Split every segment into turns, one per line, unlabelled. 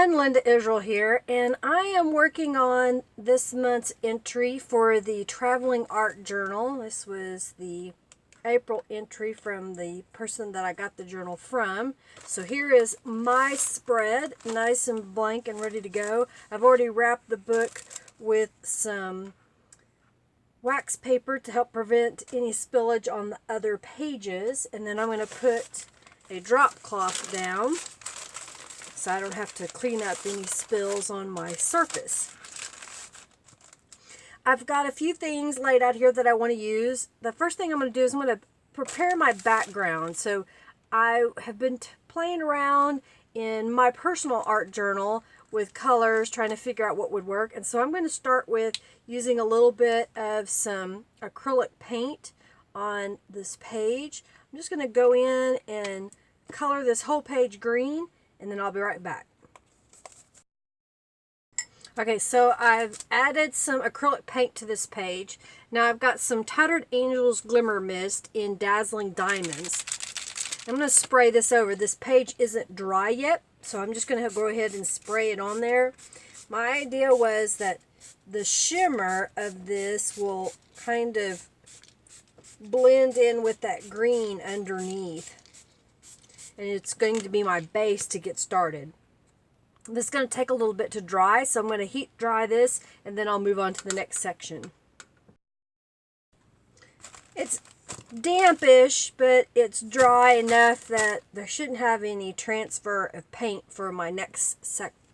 everyone, Linda Israel here, and I am working on this month's entry for the Traveling Art Journal. This was the April entry from the person that I got the journal from. So here is my spread, nice and blank and ready to go. I've already wrapped the book with some wax paper to help prevent any spillage on the other pages, and then I'm going to put a drop cloth down so I don't have to clean up any spills on my surface. I've got a few things laid out here that I want to use. The first thing I'm going to do is I'm going to prepare my background. So I have been playing around in my personal art journal with colors, trying to figure out what would work. And so I'm going to start with using a little bit of some acrylic paint on this page. I'm just going to go in and color this whole page green, and then I'll be right back. Okay, so I've added some acrylic paint to this page. Now I've got some Tattered Angels Glimmer Mist in Dazzling Diamonds. I'm going to spray this over. This page isn't dry yet, so I'm just going to go ahead and spray it on there. My idea was that the shimmer of this will kind of blend in with that green underneath. And it's going to be my base to get started. This is going to take a little bit to dry, so I'm going to heat dry this, and then I'll move on to the next section. It's dampish, but it's dry enough that there shouldn't have any transfer of paint for my next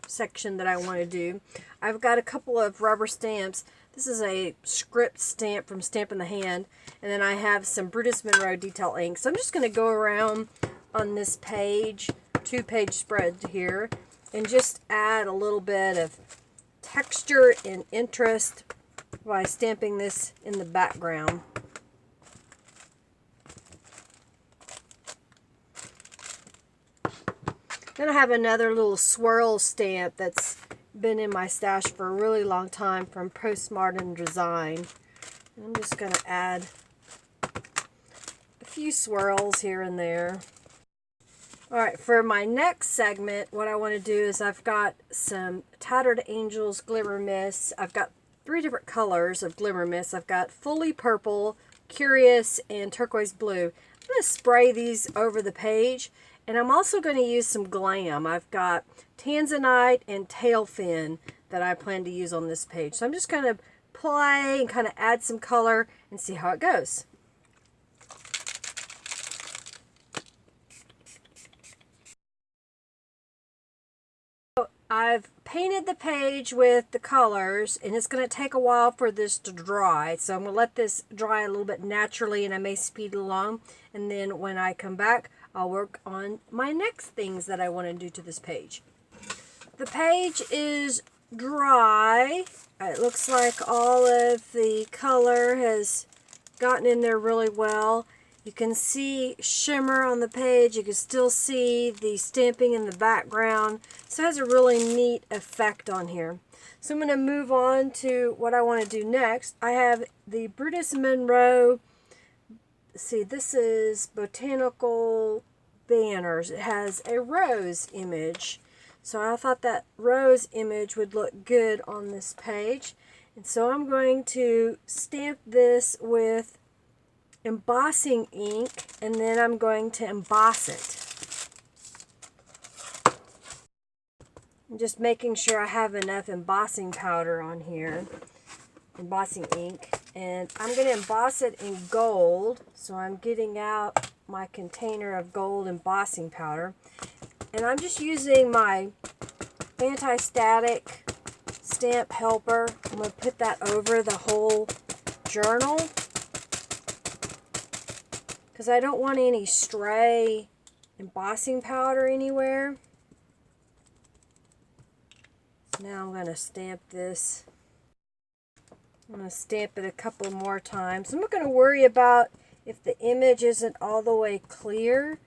section that I want to do. I've got a couple of rubber stamps. This is a script stamp from Stampin' the Hand, and then I have some Brutus Monroe detail ink. So I'm just going to go around on this page, 2-page spread here, and just add a little bit of texture and interest by stamping this in the background. Then I have another little swirl stamp that's been in my stash for a really long time from Postmodern Design. I'm just going to add a few swirls here and there. Alright, for my next segment, what I want to do is I've got some Tattered Angels Glimmer Mist. I've got 3 different colors of Glimmer Mist. I've got Fully Purple, Curious, and Turquoise Blue. I'm going to spray these over the page, and I'm also going to use some Glam. I've got Tanzanite and Tailfin that I plan to use on this page. So I'm just going to play and kind of add some color and see how it goes. I've painted the page with the colors, and it's going to take a while for this to dry. So I'm going to let this dry a little bit naturally, and I may speed it along. And then when I come back, I'll work on my next things that I want to do to this page. The page is dry. It looks like all of the color has gotten in there really well. You can see shimmer on the page. You can still see the stamping in the background. So it has a really neat effect on here. So I'm going to move on to what I want to do next. I have the Brutus Monroe. See, this is Botanical Banners. It has a rose image. So I thought that rose image would look good on this page. And so I'm going to stamp this with embossing ink, and then I'm going to emboss it. I'm just making sure I have enough embossing powder on here, embossing ink, and I'm going to emboss it in gold. So I'm getting out my container of gold embossing powder, and I'm just using my anti-static stamp helper. I'm going to put that over the whole journal, because I don't want any stray embossing powder anywhere. Now I'm going to stamp this. I'm going to stamp it a couple more times. I'm not going to worry about if the image isn't all the way clear,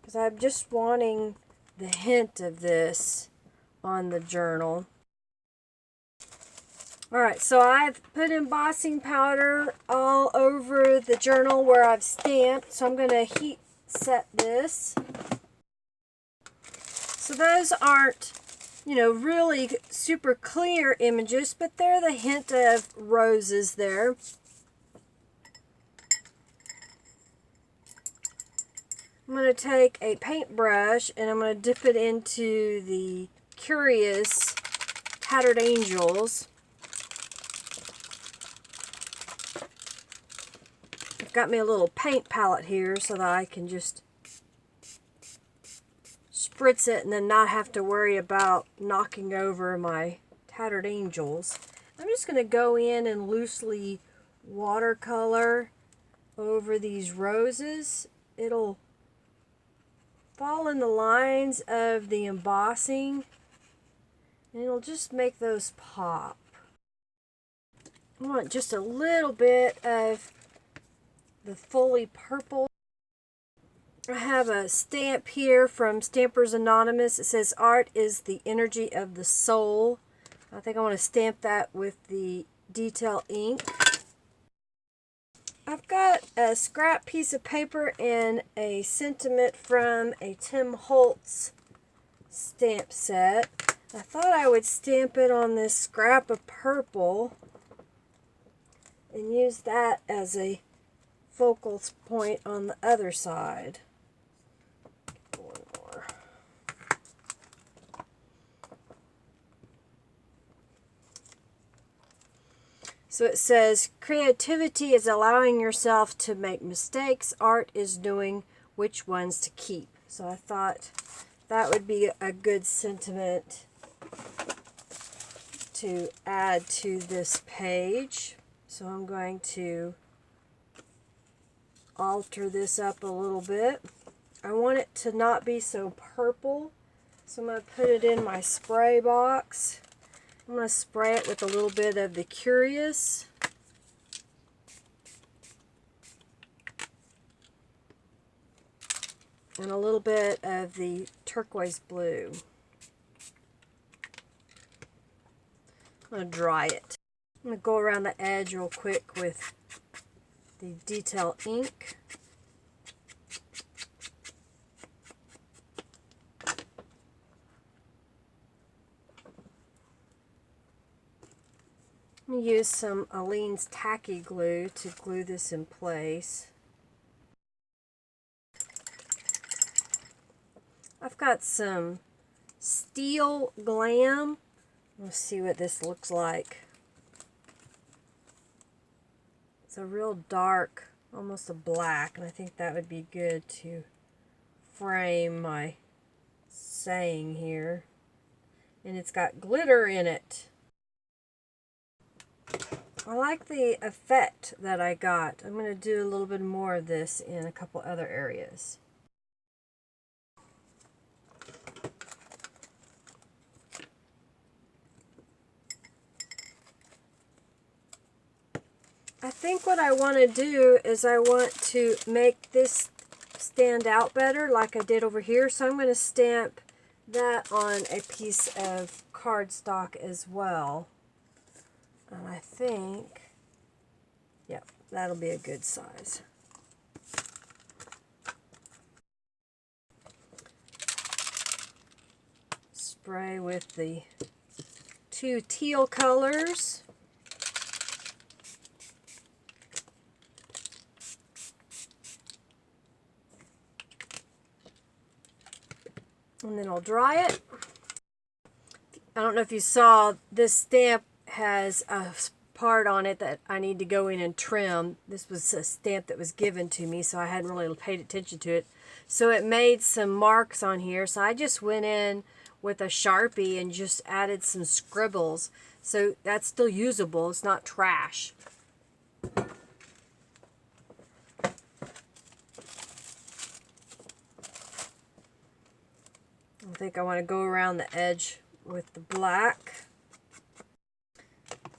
because I'm just wanting the hint of this on the journal. Alright, so I've put embossing powder all over the journal where I've stamped, so I'm going to heat set this. So those aren't you know, really super clear images, but they're the hint of roses there. I'm going to take a paintbrush and I'm going to dip it into the Curious Tattered Angels. I've got me a little paint palette here so that I can just spritz it and then not have to worry about knocking over my Tattered Angels. I'm just going to go in and loosely watercolor over these roses. It'll fall in the lines of the embossing and it'll just make those pop. I want just a little bit of the fully purple. I have a stamp here from Stampers Anonymous. It says art is the energy of the soul. I think I want to stamp that with the detail ink. I've got a scrap piece of paper and a sentiment from a Tim Holtz stamp set. I thought I would stamp it on this scrap of purple and use that as a focal point on the other side. One more. So it says, creativity is allowing yourself to make mistakes. Art is knowing which ones to keep. So I thought that would be a good sentiment to add to this page. So I'm going to alter this up a little bit. I want it to not be so purple. So I'm going to put it in my spray box. I'm going to spray it with a little bit of the Curious. And a little bit of the turquoise blue. I'm going to dry it. I'm going to go around the edge real quick with the detail ink. I'm going to use some Aleene's tacky glue to glue this in place. I've got some Steel Glam. Let's see what this looks like. It's a real dark, almost a black, and I think that would be good to frame my saying here. And it's got glitter in it. I like the effect that I got. I'm going to do a little bit more of this in a couple other areas. I think what I want to do is I want to make this stand out better like I did over here. So I'm going to stamp that on a piece of cardstock as well. And I think, yep, that'll be a good size. Spray with the two teal colors. And then I'll dry it. I don't know if you saw, this stamp has a part on it that I need to go in and trim. This was a stamp that was given to me, so I hadn't really paid attention to it. So it made some marks on here, so I just went in with a Sharpie and just added some scribbles. So that's still usable, it's not trash. I think I want to go around the edge with the black.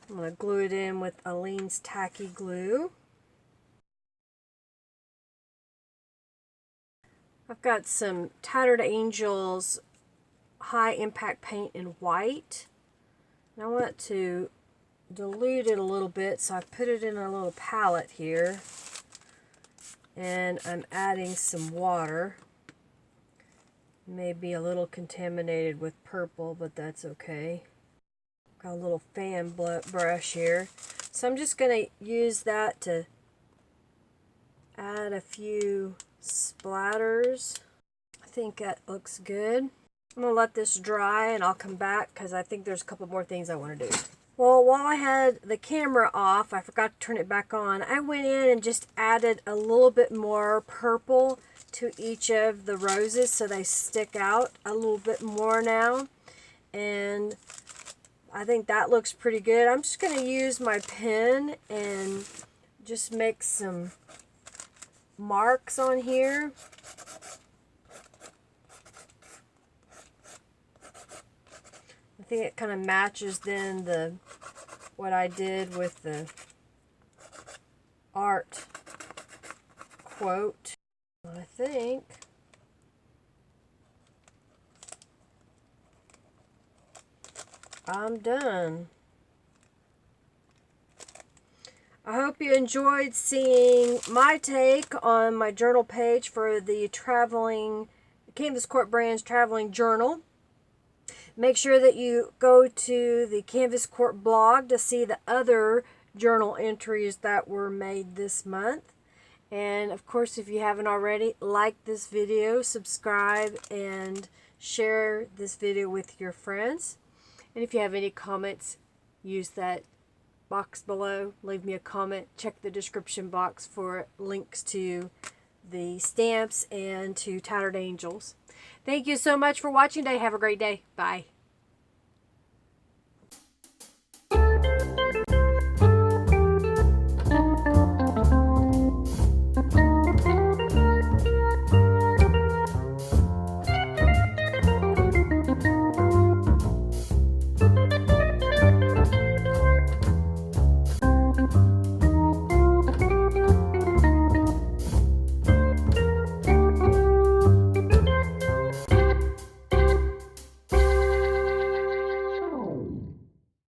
I'm going to glue it in with Aleene's tacky glue. I've got some Tattered Angels high impact paint in white. And I want to dilute it a little bit, so I put it in a little palette here. And I'm adding some water. Maybe a little contaminated with purple, but that's okay. Got a little fan brush here. So I'm just going to use that to add a few splatters. I think that looks good. I'm going to let this dry and I'll come back because I think there's a couple more things I want to do. Well, while I had the camera off, I forgot to turn it back on. I went in and just added a little bit more purple to each of the roses so they stick out a little bit more now. And I think that looks pretty good. I'm just going to use my pen and just make some marks on here. I think it kind of matches then what I did with the art quote. I think I'm done. I hope you enjoyed seeing my take on my journal page for the Canvas Corp Brands Traveling Journal. Make sure that you go to the Canvas Corp blog to see the other journal entries that were made this month. And of course, if you haven't already, like this video, subscribe, and share this video with your friends. And if you have any comments, use that box below. Leave me a comment. Check the description box for links to the stamps and to Tattered Angels. Thank you so much for watching today. Have a great day. Bye.